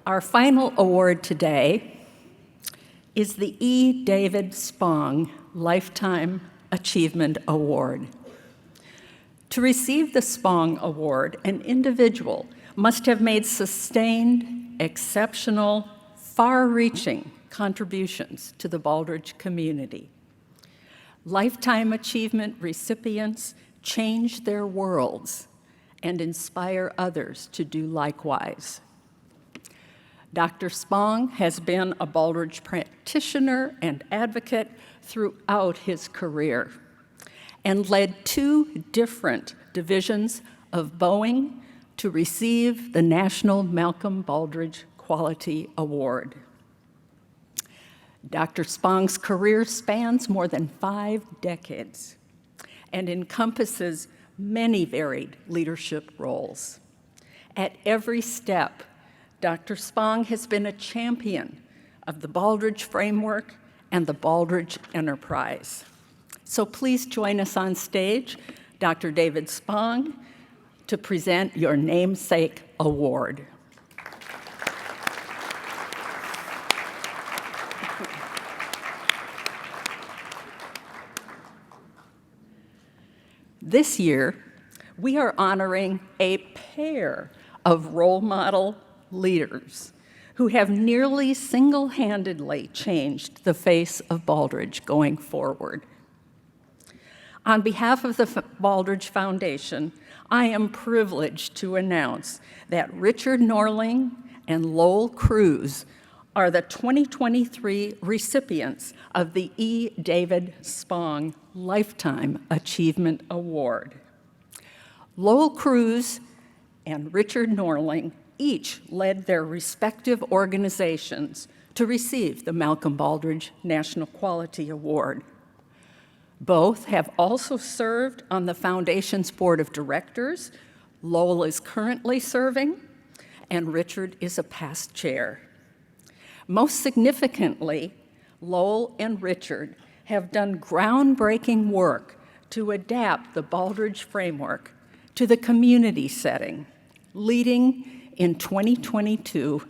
Our final award today is the E. David Spong Lifetime Achievement Award. To receive the Spong Award, an individual must have made sustained, exceptional, far-reaching contributions to the Baldrige community. Lifetime achievement recipients change their worlds and inspire others to do likewise. Dr. Spong has been a Baldrige practitioner and advocate throughout his career and led 2 different divisions of Boeing to receive the National Malcolm Baldrige Quality Award. Dr. Spong's career spans more than 5 decades and encompasses many varied leadership roles. At every step, Dr. Spong has been a champion of the Baldrige framework and the Baldrige enterprise. So please join us on stage, Dr. David Spong, to present your namesake award. This year, we are honoring a pair of role model leaders who have nearly single-handedly changed the face of Baldrige going forward. On behalf of the Baldrige Foundation, I am privileged to announce that Richard Norling and Lowell Kruse are the 2023 recipients of the E. David Spong Lifetime Achievement Award. Lowell Kruse and Richard Norling each led their respective organizations to receive the Malcolm Baldrige National Quality Award. Both have also served on the Foundation's Board of Directors. Lowell is currently serving, and Richard is a past chair. Most significantly, Lowell and Richard have done groundbreaking work to adapt the Baldrige framework to the community setting, leading in 2022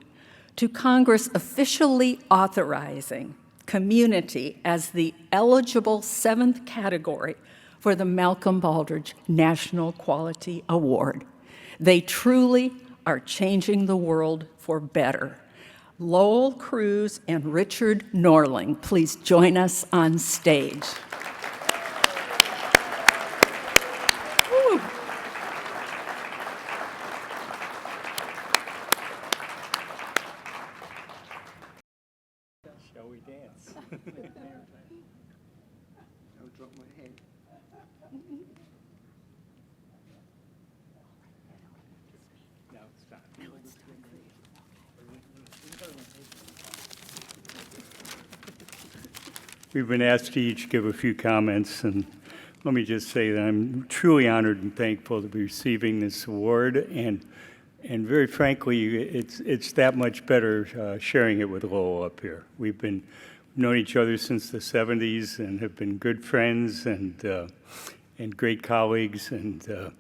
to Congress officially authorizing community as the eligible 7th category for the Malcolm Baldrige National Quality Award. They truly are changing the world for better. Lowell Kruse and Richard Norling, please join us on stage. Shall we dance? Don't drop my head. No, it's not. We've been asked to each give a few comments, and let me just say that I'm truly honored and thankful to be receiving this award, and very frankly, it's that much better sharing it with Lowell up here. We've known each other since the 70s and have been good friends and great colleagues, and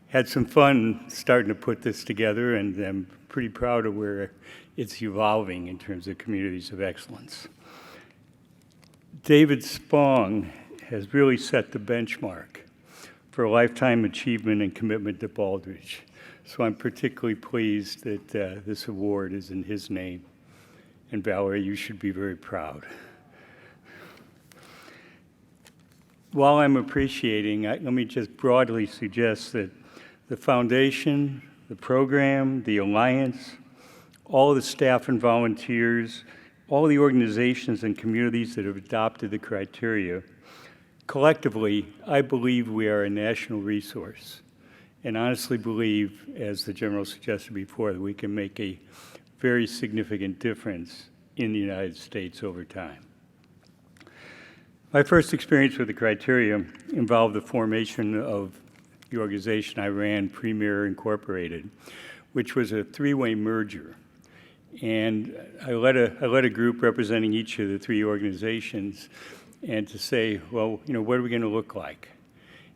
had some fun starting to put this together, and I'm pretty proud of where it's evolving in terms of communities of excellence. David Spong has really set the benchmark for lifetime achievement and commitment to Baldrige. So I'm particularly pleased that this award is in his name. And Valerie, you should be very proud. While I'm appreciating, let me just broadly suggest that the foundation, the program, the alliance, all the staff and volunteers, all the organizations and communities that have adopted the criteria, collectively, I believe we are a national resource, and honestly believe, as the General suggested before, that we can make a very significant difference in the United States over time. My first experience with the criteria involved the formation of the organization I ran, Premier Incorporated, which was a 3-way merger. And I led a group representing each of the 3 organizations, and to say, well, what are we going to look like?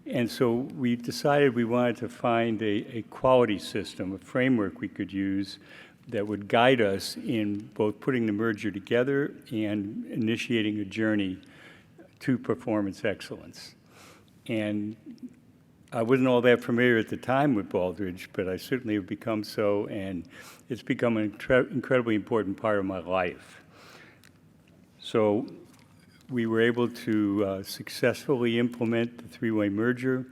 And so we decided we wanted to find a quality system, a framework we could use that would guide us in both putting the merger together and initiating a journey to performance excellence. And I wasn't all that familiar at the time with Baldrige, but I certainly have become so, and it's become an incredibly important part of my life. So we were able to successfully implement the three-way merger,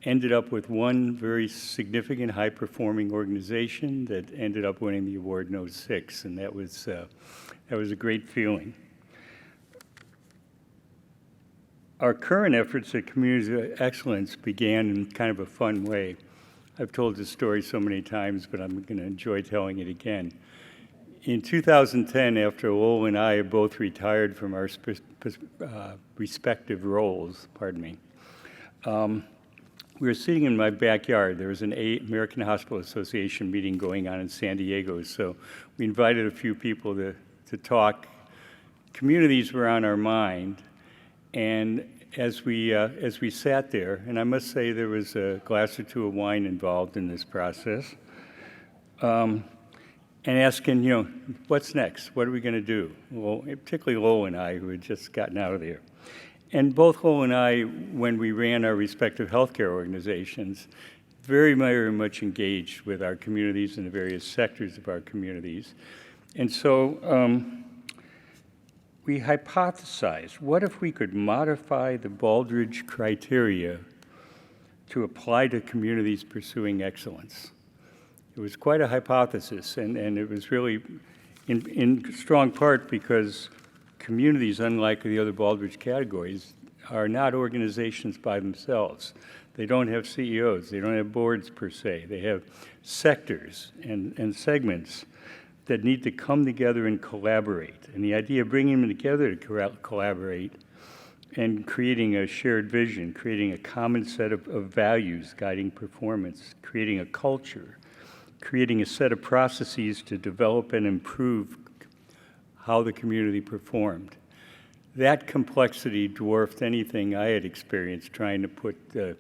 ended up with one very significant high-performing organization that ended up winning the award in '06, and that was a great feeling. Our current efforts at Community of Excellence began in kind of a fun way. I've told this story so many times, but I'm going to enjoy telling it again. In 2010, after Lowell and I had both retired from our respective roles, we were sitting in my backyard. There was an American Hospital Association meeting going on in San Diego, so we invited a few people to talk. Communities were on our mind, and as we sat there, and I must say there was a glass or two of wine involved in this process, and asking, what's next? What are we going to do? Well, particularly Lowell and I, who had just gotten out of there. And both Lowell and I, when we ran our respective healthcare organizations, very, very much engaged with our communities and the various sectors of our communities. And so we hypothesized, what if we could modify the Baldrige criteria to apply to communities pursuing excellence? It was quite a hypothesis, and it was really in strong part because communities, unlike the other Baldrige categories, are not organizations by themselves. They don't have CEOs. They don't have boards per se. They have sectors and segments that need to come together and collaborate. And the idea of bringing them together to collaborate and creating a shared vision, creating a common set of values guiding performance, creating a culture, creating a set of processes to develop and improve how the community performed. That complexity dwarfed anything I had experienced trying to put the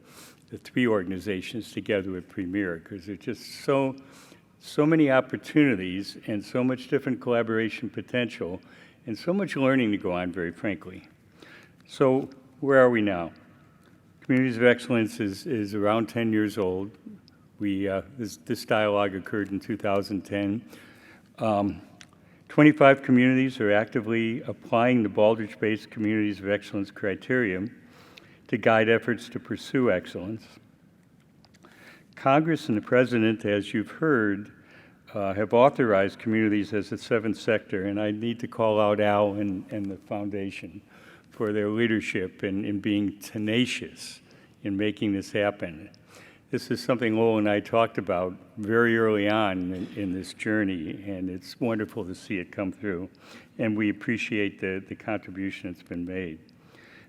three organizations together with Premier, because there's just so many opportunities and so much different collaboration potential and so much learning to go on, very frankly. So where are we now? Communities of Excellence is around 10 years old. This dialogue occurred in 2010. 25 communities are actively applying the Baldrige-based Communities of Excellence criterion to guide efforts to pursue excellence. Congress and the President, as you've heard, have authorized communities as the seventh sector, and I need to call out Al and the Foundation for their leadership in being tenacious in making this happen. This is something Lowell and I talked about very early on in this journey, and it's wonderful to see it come through, and we appreciate the contribution that's been made.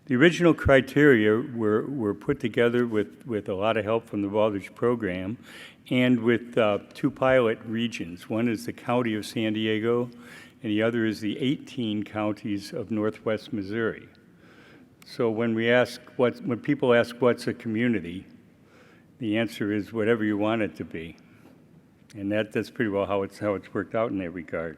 The original criteria were put together with a lot of help from the Baldrige program and with two pilot regions. One is the County of San Diego, and the other is the 18 counties of Northwest Missouri. So when people ask what's a community, the answer is whatever you want it to be. And that's pretty well how it's worked out in that regard.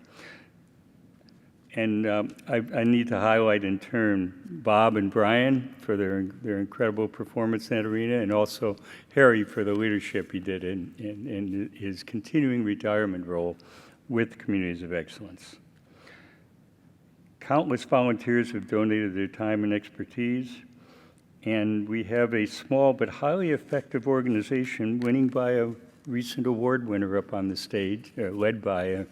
And I need to highlight in turn Bob and Brian for their incredible performance in that arena, and also Harry for the leadership he did in his continuing retirement role with Communities of Excellence. Countless volunteers have donated their time and expertise, and we have a small but highly effective organization winning by a recent award winner up on the stage, led by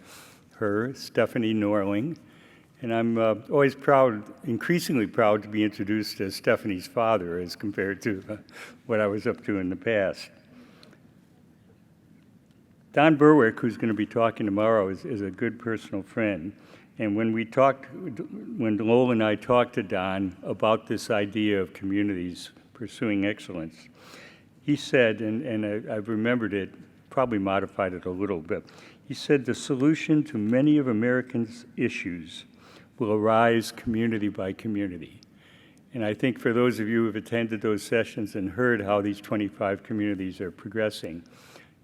her, Stephanie Norling. And I'm always proud, increasingly proud, to be introduced as Stephanie's father as compared to what I was up to in the past. Don Berwick, who's going to be talking tomorrow, is a good personal friend. And when Lowell and I talked to Don about this idea of communities pursuing excellence, he said, and I've remembered it, probably modified it a little bit, he said the solution to many of Americans' issues will arise community by community. And I think for those of you who have attended those sessions and heard how these 25 communities are progressing,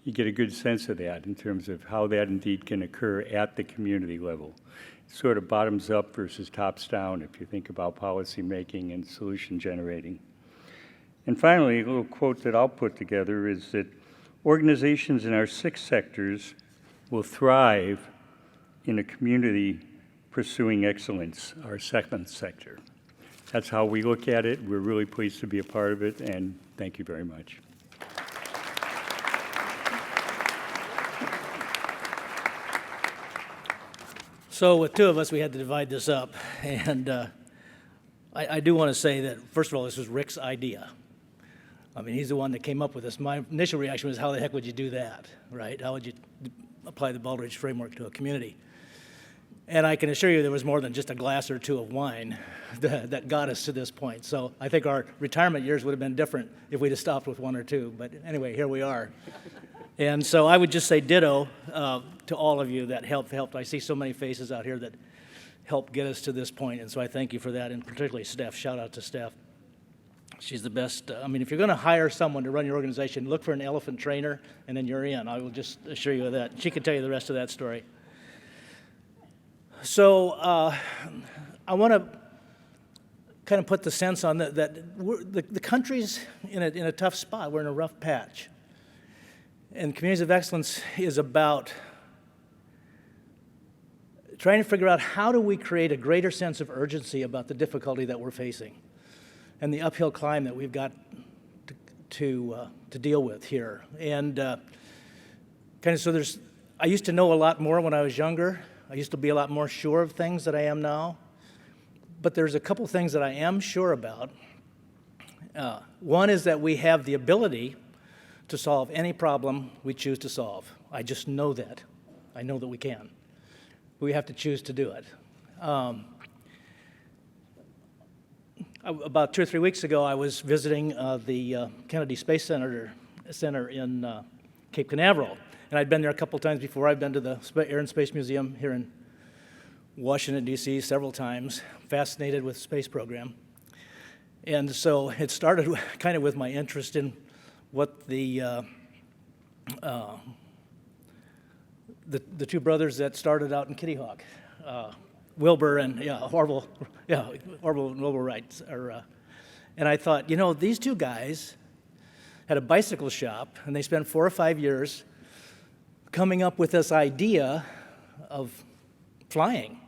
you get a good sense of that in terms of how that indeed can occur at the community level. It's sort of bottoms up versus tops down if you think about policy making and solution generating. And finally, a little quote that I'll put together is that organizations in our 6 sectors will thrive in a community pursuing excellence, our 2nd sector. That's how we look at it. We're really pleased to be a part of it, and thank you very much. So with 2 of us, we had to divide this up. And I do want to say that, first of all, this was Rick's idea. I mean, he's the one that came up with this. My initial reaction was, how the heck would you do that, right? How would you apply the Baldrige framework to a community? And I can assure you there was more than just a glass or 2 of wine that got us to this point. So I think our retirement years would have been different if we'd have stopped with 1 or 2. But anyway, here we are. And so I would just say ditto to all of you that helped. I see so many faces out here that helped get us to this point, and so I thank you for that, and particularly Steph. Shout out to Steph. She's the best. I mean, if you're going to hire someone to run your organization, look for an elephant trainer, and then you're in. I will just assure you of that. She can tell you the rest of that story. So I want to kind of put the sense on that the country's in a tough spot. We're in a rough patch. And Communities of Excellence is about trying to figure out how do we create a greater sense of urgency about the difficulty that we're facing and the uphill climb that we've got to deal with here. And I used to know a lot more when I was younger. I used to be a lot more sure of things than I am now. But there's a couple things that I am sure about. One is that we have the ability to solve any problem we choose to solve. I just know that. I know that we can. We have to choose to do it. About 2 or 3 weeks ago, I was visiting the Kennedy Space Center in Cape Canaveral. And I'd been there a couple times before. I've been to the Air and Space Museum here in Washington, D.C. several times, fascinated with the space program. And so it started kind of with my interest in what the 2 brothers that started out in Kitty Hawk, Wilbur and Orville and Wilbur Wright. And I thought, these 2 guys had a bicycle shop, and they spent 4 or 5 years coming up with this idea of flying.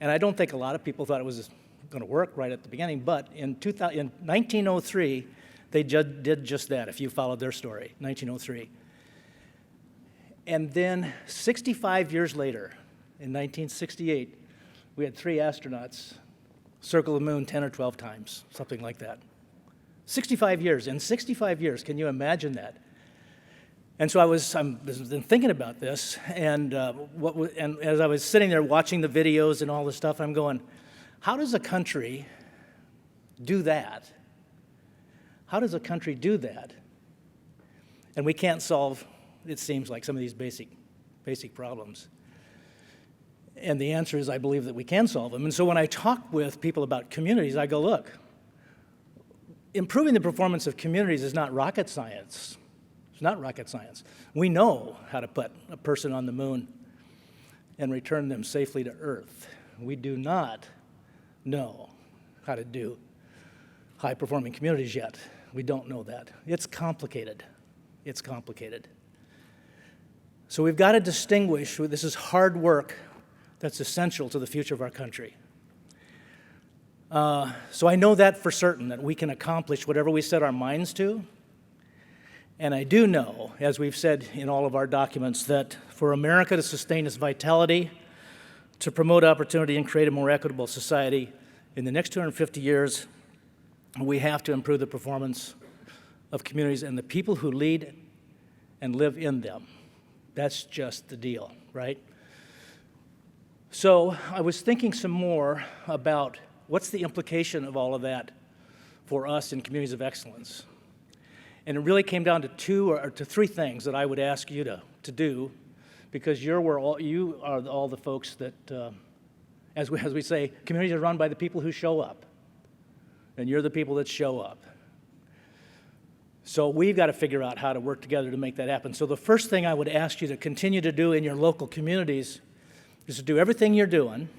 And I don't think a lot of people thought it was going to work right at the beginning, but in 1903, they did just that, if you followed their story, 1903. And then 65 years later, in 1968, we had 3 astronauts circle the moon 10 or 12 times, something like that. 65 years. In 65 years, can you imagine that? And so I've been thinking about this, and as I was sitting there watching the videos and all this stuff, I'm going, how does a country do that? How does a country do that? And we can't solve, it seems like, some of these basic problems. And the answer is, I believe that we can solve them. And so when I talk with people about communities, I go, look, improving the performance of communities is not rocket science. It's not rocket science. We know how to put a person on the moon and return them safely to Earth. We do not know how to do high-performing communities yet. We don't know that. It's complicated. It's complicated. So we've got to distinguish. This is hard work that's essential to the future of our country. So I know that for certain, that we can accomplish whatever we set our minds to. And I do know, as we've said in all of our documents, that for America to sustain its vitality, to promote opportunity and create a more equitable society, in the next 250 years, we have to improve the performance of communities and the people who lead and live in them. That's just the deal, right? So I was thinking some more about what's the implication of all of that for us in Communities of Excellence. And it really came down to 2 or to 3 things that I would ask you to do, because you are all the folks that, as we say, communities are run by the people who show up. and you're the people that show up. So we've got to figure out how to work together to make that happen. So the first thing I would ask you to continue to do in your local communities is to do everything you're doing,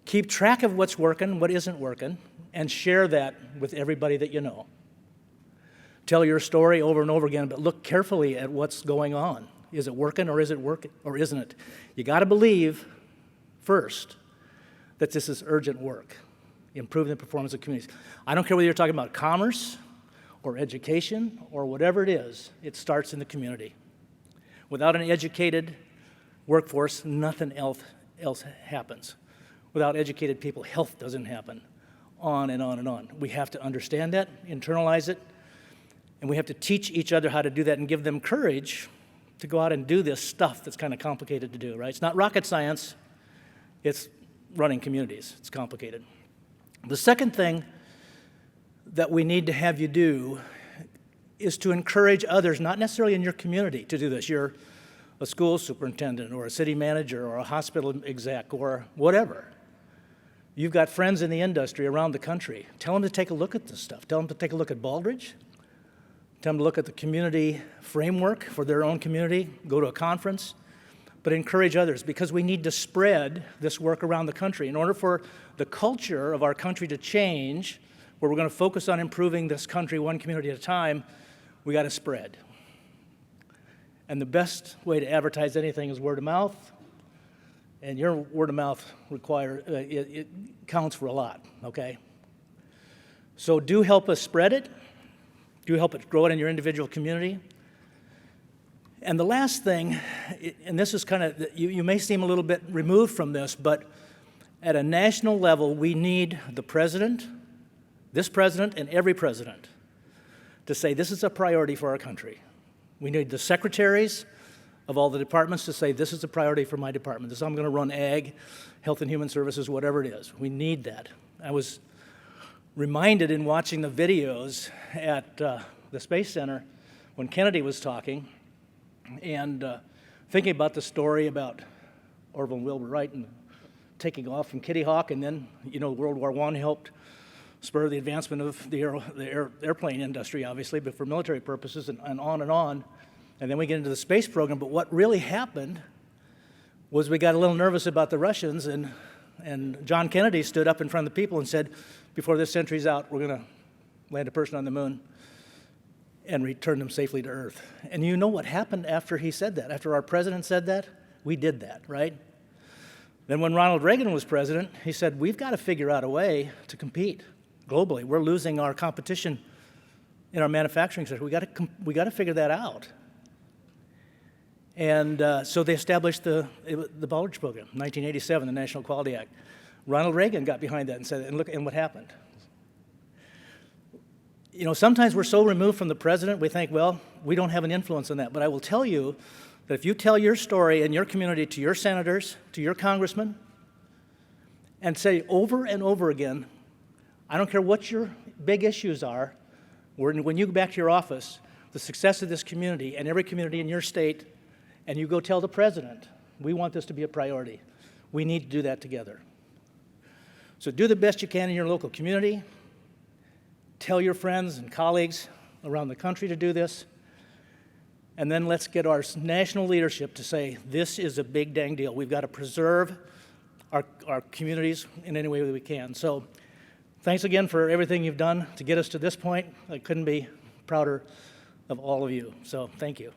keep track of what's working, what isn't working, and share that with everybody that you know. Tell your story over and over again, but look carefully at what's going on. Is it working or is it working or isn't it? You got to believe first that this is urgent work, improving the performance of communities. I don't care whether you're talking about commerce or education or whatever it is, it starts in the community. Without an educated workforce, nothing else happens. Without educated people, health doesn't happen. On and on and on. We have to understand that, internalize it, and we have to teach each other how to do that and give them courage to go out and do this stuff that's kind of complicated to do, right? It's not rocket science, it's running communities. It's complicated. The second thing that we need to have you do is to encourage others, not necessarily in your community, to do this. You're a school superintendent or a city manager or a hospital exec or whatever. You've got friends in the industry around the country. Tell them to take a look at this stuff. Tell them to take a look at Baldrige. Tell them to look at the community framework for their own community. Go to a conference. But encourage others, because we need to spread this work around the country. In order for the culture of our country to change, where we're going to focus on improving this country one community at a time, we got to spread. And the best way to advertise anything is word of mouth. And your word of mouth it counts for a lot, okay? So do help us spread it. Do help it grow it in your individual community. And the last thing, and this is kind of, you may seem a little bit removed from this, but at a national level, we need the president, this president, and every president to say this is a priority for our country. We need the secretaries of all the departments to say this is a priority for my department. This is how I'm going to run ag, health and human services, whatever it is. We need that. I was reminded in watching the videos at the Space Center when Kennedy was talking, and thinking about the story about Orville and Wilbur Wright and taking off from Kitty Hawk, and then, World War I helped spur the advancement of the airplane industry, obviously, but for military purposes, and on and on. And then we get into the space program. But what really happened was we got a little nervous about the Russians, and John Kennedy stood up in front of the people and said, before this century's out, we're going to land a person on the moon and return them safely to Earth. And you know what happened after he said that? After our president said that? We did that, right? Then when Ronald Reagan was president, he said, we've got to figure out a way to compete globally. We're losing our competition in our manufacturing sector. We got to figure that out. And so they established the Baldrige program, 1987, the National Quality Act. Ronald Reagan got behind that and said, and look, and what happened? Sometimes we're so removed from the president, we think, well, we don't have an influence on that. But I will tell you that if you tell your story in your community to your senators, to your congressmen, and say over and over again, I don't care what your big issues are, when you go back to your office, the success of this community and every community in your state, and you go tell the president, we want this to be a priority. We need to do that together. So do the best you can in your local community. Tell your friends and colleagues around the country to do this. And then let's get our national leadership to say, this is a big dang deal. We've got to preserve our communities in any way that we can. So thanks again for everything you've done to get us to this point. I couldn't be prouder of all of you. So thank you.